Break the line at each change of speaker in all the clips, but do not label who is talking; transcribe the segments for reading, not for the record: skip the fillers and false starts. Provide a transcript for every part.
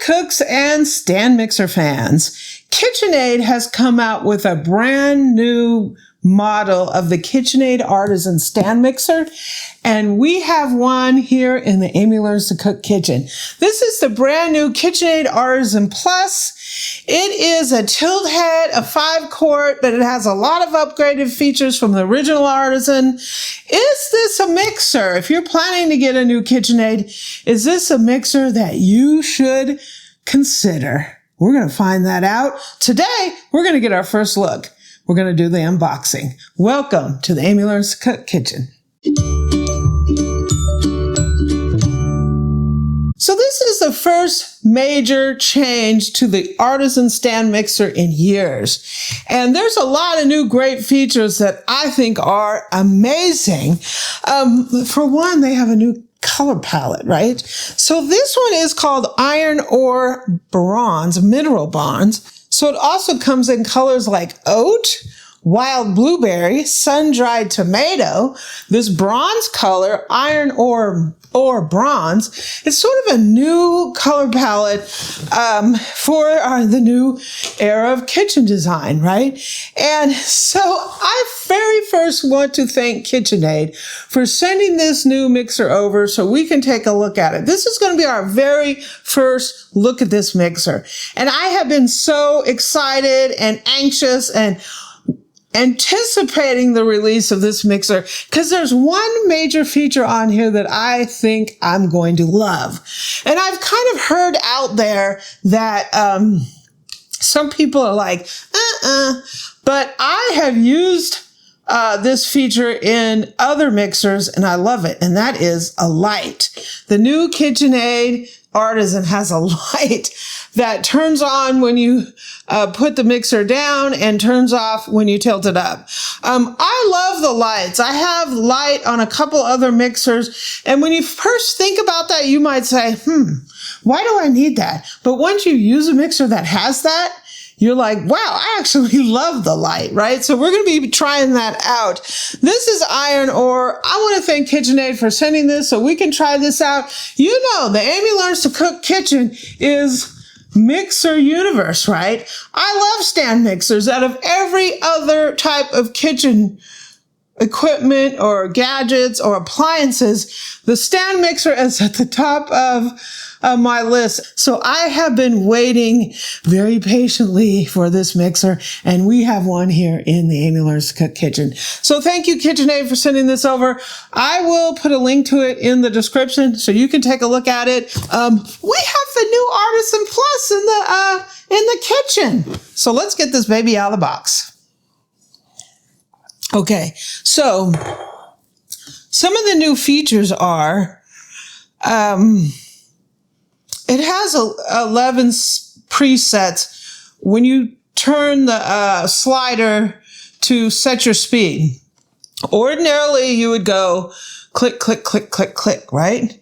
cooks and stand mixer fans, KitchenAid has come out with a brand new model of the KitchenAid Artisan stand mixer, and we have one here in the Amy Learns to Cook kitchen. This is the brand new KitchenAid Artisan Plus. It is a tilt head, a 5-quart, but it has a lot of upgraded features from the original Artisan. Is this a mixer? If you're planning to get a new KitchenAid, is this a mixer that you should consider? We're going to find that out. Today, we're going to get our first look. We're going to do the unboxing. Welcome to the Amy Learns to Cook kitchen. So this is the first major change to the Artisan stand mixer in years. And there's a lot of new great features that I think are amazing. For one, they have a new color palette, right? So this one is called Iron Ore Bronze, Mineral Bronze. So it also comes in colors like oat, wild blueberry, sun-dried tomato, this bronze color, iron ore bronze. It's sort of a new color palette for the new era of kitchen design, right? And so I very first want to thank KitchenAid for sending this new mixer over so we can take a look at it. This is going to be our very first look at this mixer. And I have been so excited and anxious and anticipating the release of this mixer because there's one major feature on here that I think I'm going to love. And I've kind of heard out there that some people are like, but I have used this feature in other mixers and I love it. And that is a light. The new KitchenAid Artisan has a light that turns on when you put the mixer down and turns off when you tilt it up. I love the lights. I have light on a couple other mixers. And when you first think about that, you might say, why do I need that? But once you use a mixer that has that, you're like, wow, I actually love the light, right? So we're going to be trying that out. This is iron ore. I want to thank KitchenAid for sending this so we can try this out. You know, the Amy Learns to Cook kitchen is mixer universe, right? I love stand mixers. Out of every other type of kitchen equipment or gadgets or appliances, the stand mixer is at the top of my list. So I have been waiting very patiently for this mixer, and we have one here in the Amy Learns to Cook kitchen. So thank you, KitchenAid, for sending this over. I will put a link to it in the description so you can take a look at it. We have the new Artisan Plus in the kitchen. So let's get this baby out of the box. Okay, so some of the new features are, it has 11 presets when you turn the slider to set your speed. Ordinarily, you would go click, click, click, click, click, right?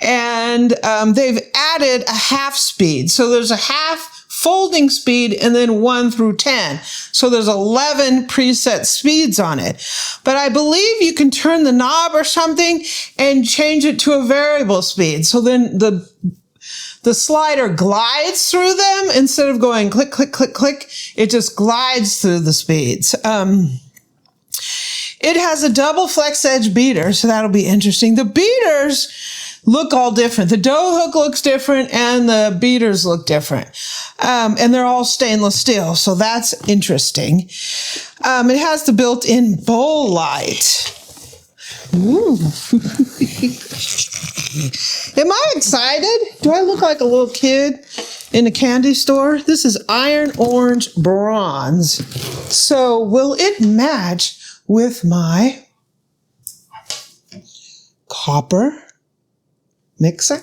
And they've added a half speed. So there's a half folding speed and then 1 through 10. So there's 11 preset speeds on it. But I believe you can turn the knob or something and change it to a variable speed. So then the slider glides through them instead of going click, click, click, click. It just glides through the speeds. It has a double flex edge beater, so that'll be interesting. The beaters look all different. The dough hook looks different and the beaters look different. And they're all stainless steel, so that's interesting. It has the built-in bowl light. Ooh. Am I excited? Do I look like a little kid in a candy store? This is iron orange bronze. So will it match with my copper mixer?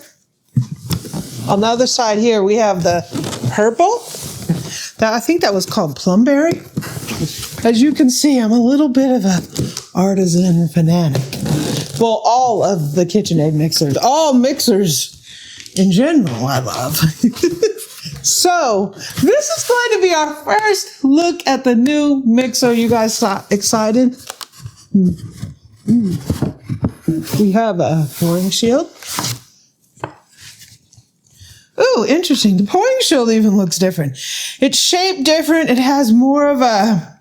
On the other side here, we have the purple. I think that was called plumberry. As you can see, I'm a little bit of a artisan fanatic. Well, all of the KitchenAid mixers, all mixers in general, I love. So this is going to be our first look at the new mixer. You guys excited? We have a pouring shield. Ooh, interesting. The pouring shield even looks different. It's shaped different. It has more of a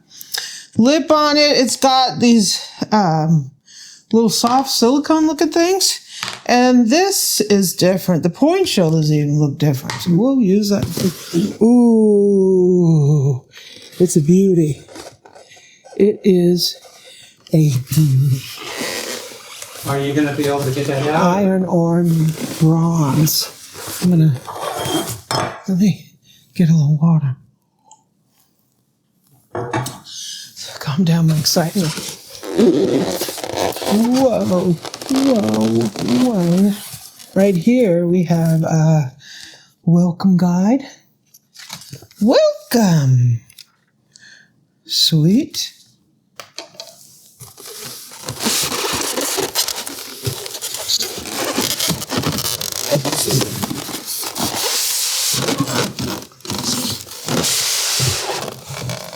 lip on it. It's got these little soft silicone looking things. And this is different. The pouring shield doesn't even look different. So we'll use that. Ooh, it's a beauty. It is a beauty.
Are you going to be able to get that out?
Iron ore bronze. Let me get a little water. Calm down my excitement. Whoa, whoa, whoa. Right here we have a welcome guide. Welcome. Sweet.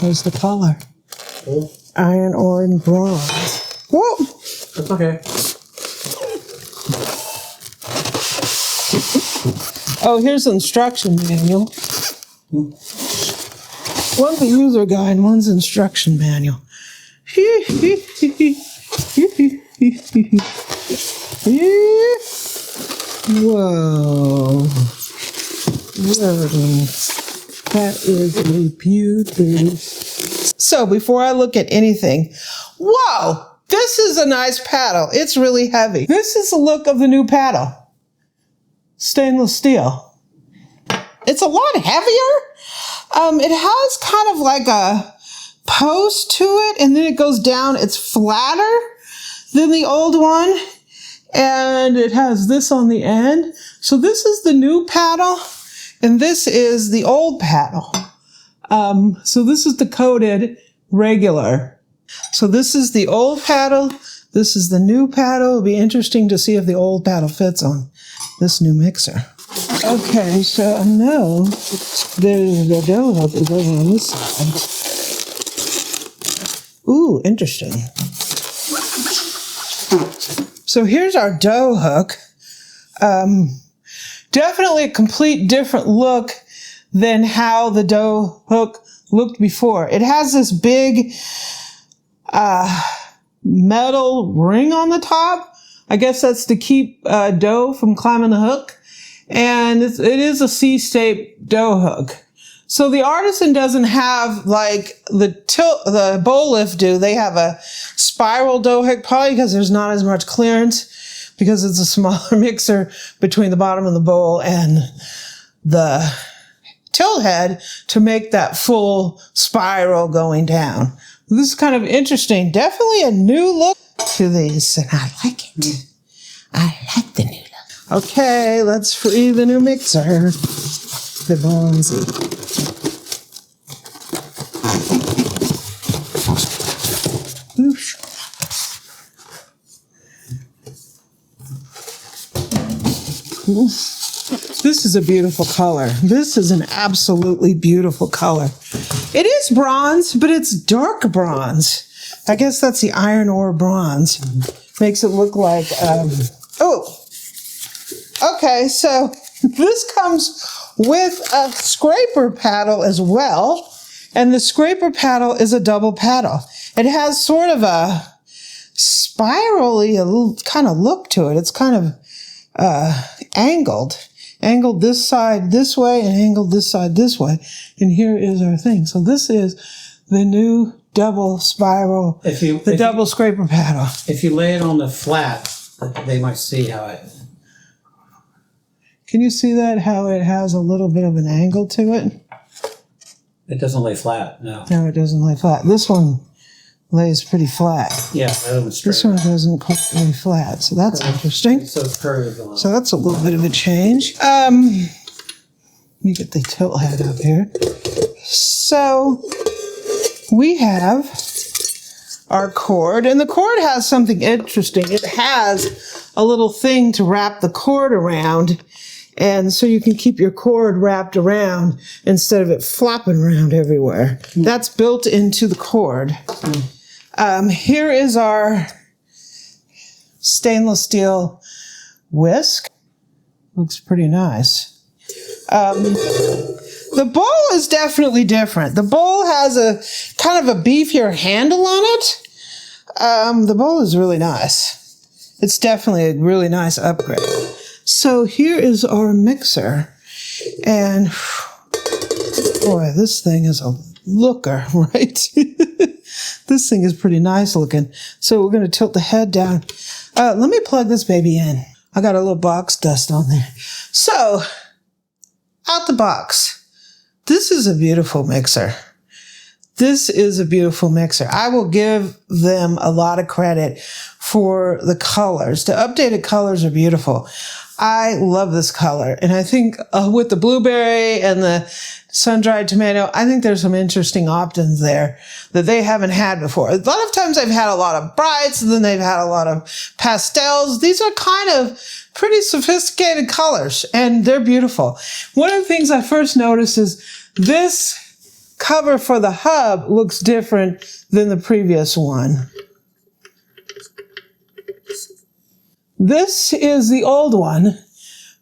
There's the color.
Oh.
Iron ore and bronze. Whoa!
That's okay.
Oh, here's the instruction manual. One's a user guide, one's instruction manual. Whoa. Whoa. That is a beauty. So before I look at anything, whoa, this is a nice paddle. It's really heavy. This is the look of the new paddle. Stainless steel. It's a lot heavier. It has kind of like a post to it, and then it goes down. It's flatter than the old one, and it has this on the end. So this is the new paddle, and this is the old paddle. So this is the coated regular. So this is the old paddle. This is the new paddle. It'll be interesting to see if the old paddle fits on this new mixer. Okay, so I know there's the dough hook that goes on this side. Ooh, interesting. So here's our dough hook. Definitely a complete different look than how the dough hook looked before. It has this big metal ring on the top. I guess that's to keep dough from climbing the hook. And it is a C-shaped dough hook. So the Artisan doesn't have like the bowl lift do. They have a spiral dough hook, probably because there's not as much clearance, because it's a smaller mixer between the bottom of the bowl and the tilt head to make that full spiral going down. This is kind of interesting. Definitely a new look to these, and I like it. I like the new look. Okay, let's free the new mixer. The bronzy. Oosh. Cool. This is a beautiful color. This is an absolutely beautiful color. It is bronze, but it's dark bronze. I guess that's the iron ore bronze. Makes it look like, oh. Okay, so this comes with a scraper paddle as well. And the scraper paddle is a double paddle. It has sort of a spirally kind of look to it. It's kind of angled. Angled this side this way and angled this side this way. And here is our thing. So this is the new double spiral, double scraper paddle.
If you lay it on the flat, they might see how it...
Can you see that, how it has a little bit of an angle to it?
It doesn't lay flat, no.
No, it doesn't lay flat. This one lays pretty flat.
Yeah, that one's straight.
This one doesn't quite lay flat, so that's interesting.
So it's curved a little.
So that's a little bit of a change. Let me get the tilt head up here. So we have our cord, and the cord has something interesting. It has a little thing to wrap the cord around, and so you can keep your cord wrapped around instead of it flopping around everywhere. That's built into the cord. Here is our stainless steel whisk. Looks pretty nice. The bowl is definitely different. The bowl has a kind of a beefier handle on it. The bowl is really nice. It's definitely a really nice upgrade. So here is our mixer. And boy, this thing is a looker, right? This thing is pretty nice looking. So we're going to tilt the head down. Let me plug this baby in. I got a little box dust on there. So, out the box. This is a beautiful mixer. This is a beautiful mixer. I will give them a lot of credit for the colors. The updated colors are beautiful. I love this color. And I think with the blueberry and the sun-dried tomato, I think there's some interesting options there that they haven't had before. A lot of times they've had a lot of brights, and then they've had a lot of pastels. These are kind of pretty sophisticated colors, and they're beautiful. One of the things I first noticed is this cover for the hub looks different than the previous one. This is the old one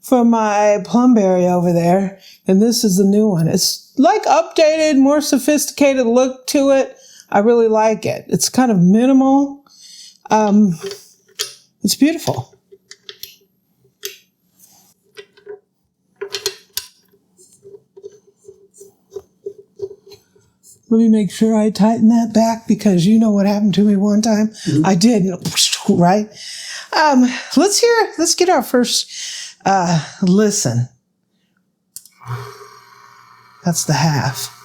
from my plumberry over there, and this is the new one. It's like updated, more sophisticated look to it. I really like it. It's kind of minimal. It's beautiful. Let me make sure I tighten that back, because you know what happened to me one time. Mm-hmm. I did, right? Let's get our first listen. That's the half.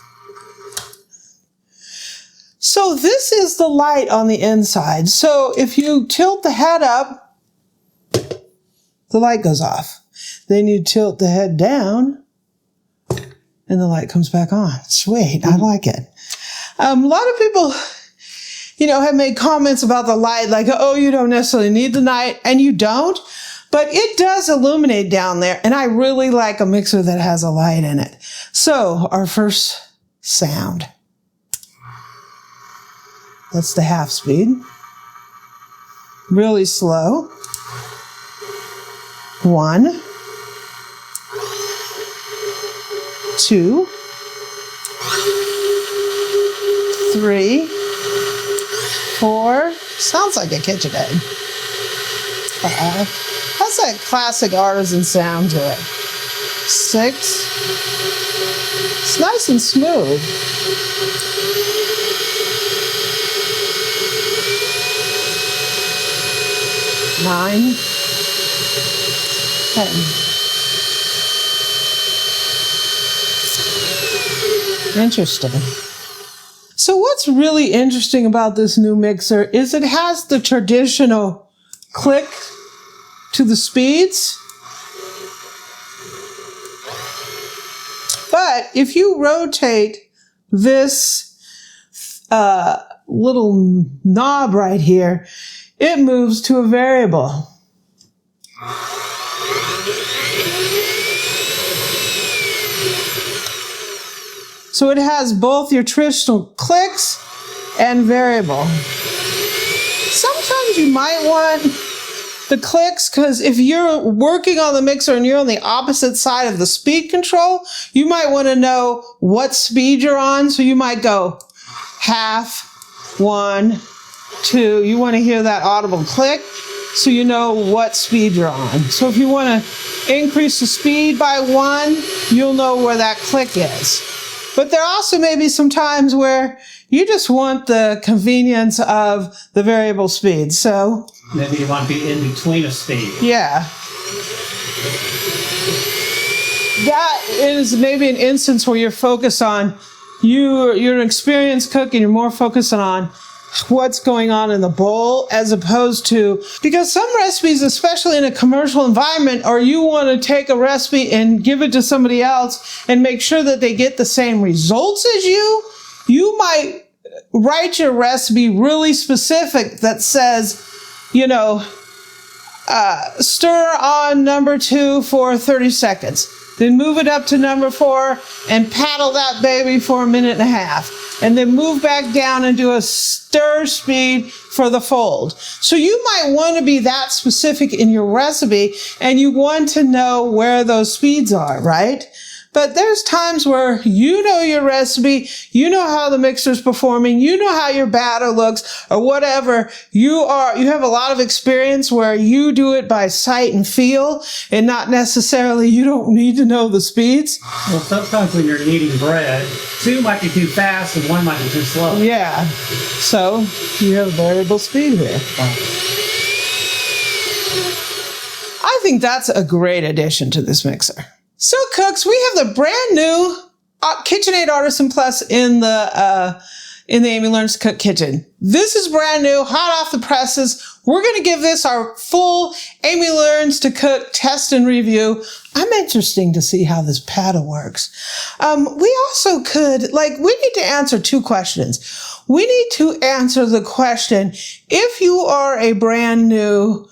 So this is the light on the inside. So if you tilt the head up, the light goes off. Then you tilt the head down, and the light comes back on. Sweet. Mm-hmm. I like it. A lot of people, have made comments about the light, like, oh, you don't necessarily need the light, and you don't, but it does illuminate down there, and I really like a mixer that has a light in it. So, our first sound. That's the half speed. Really slow. 1, 2, 3, 4. Sounds like a KitchenAid. 5. Has that classic artisan sound to it. 6. It's nice and smooth. 9, 10. Interesting. So what's really interesting about this new mixer is it has the traditional click to the speeds. But if you rotate this little knob right here, it moves to a variable. So it has both your traditional clicks and variable. Sometimes you might want the clicks, because if you're working on the mixer and you're on the opposite side of the speed control, you might want to know what speed you're on. So you might go half, 1, 2. You want to hear that audible click so you know what speed you're on. So if you want to increase the speed by 1, you'll know where that click is. But there also may be some times where you just want the convenience of the variable speed. So
maybe you want to be in between a speed.
Yeah. That is maybe an instance where you're focused on, you're an experienced cook and you're more focused on what's going on in the bowl, as opposed to, because some recipes, especially in a commercial environment, or you want to take a recipe and give it to somebody else and make sure that they get the same results as you might write your recipe really specific that says, stir on number 2 for 30 seconds. then move it up to number 4 and paddle that baby for 1.5 minutes. And then move back down and do a stir speed for the fold. So you might want to be that specific in your recipe, and you want to know where those speeds are, right? But there's times where you know your recipe, you know how the mixer's performing, you know how your batter looks, or whatever. You have a lot of experience where you do it by sight and feel, and not necessarily you don't need to know the speeds.
Well, sometimes when you're kneading bread, 2 might be too fast and 1 might be too slow.
Yeah. So you have variable speed here. I think that's a great addition to this mixer. So cooks, we have the brand new KitchenAid Artisan Plus in the Amy Learns to Cook kitchen. This is brand new, hot off the presses. We're going to give this our full Amy Learns to Cook test and review. I'm interested to see how this paddle works. We also could, we need to answer 2 questions. We need to answer the question, if you are a brand new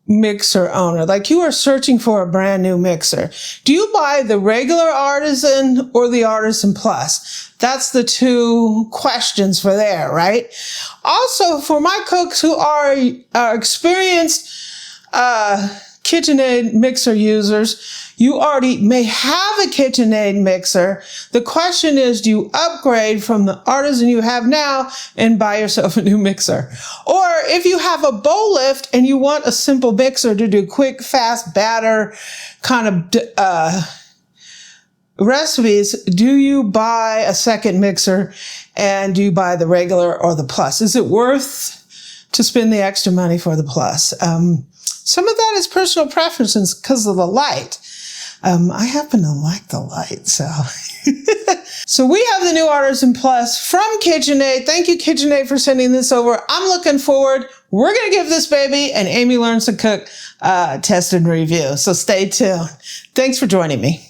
mixer owner, like you are searching for a brand new mixer, do you buy the regular Artisan or the Artisan Plus? That's the 2 questions for there, right? Also, for my cooks who are experienced KitchenAid mixer users, you already may have a KitchenAid mixer. The question is, do you upgrade from the Artisan you have now and buy yourself a new mixer? Or if you have a bowl lift and you want a simple mixer to do quick, fast batter kind of recipes, do you buy a second mixer, and do you buy the regular or the Plus? Is it worth to spend the extra money for the Plus? Some of that is personal preferences because of the light. I happen to like the light, so. So we have the new Artisan Plus from KitchenAid. Thank you, KitchenAid, for sending this over. I'm looking forward. We're going to give this baby an Amy Learns to Cook test and review. So stay tuned. Thanks for joining me.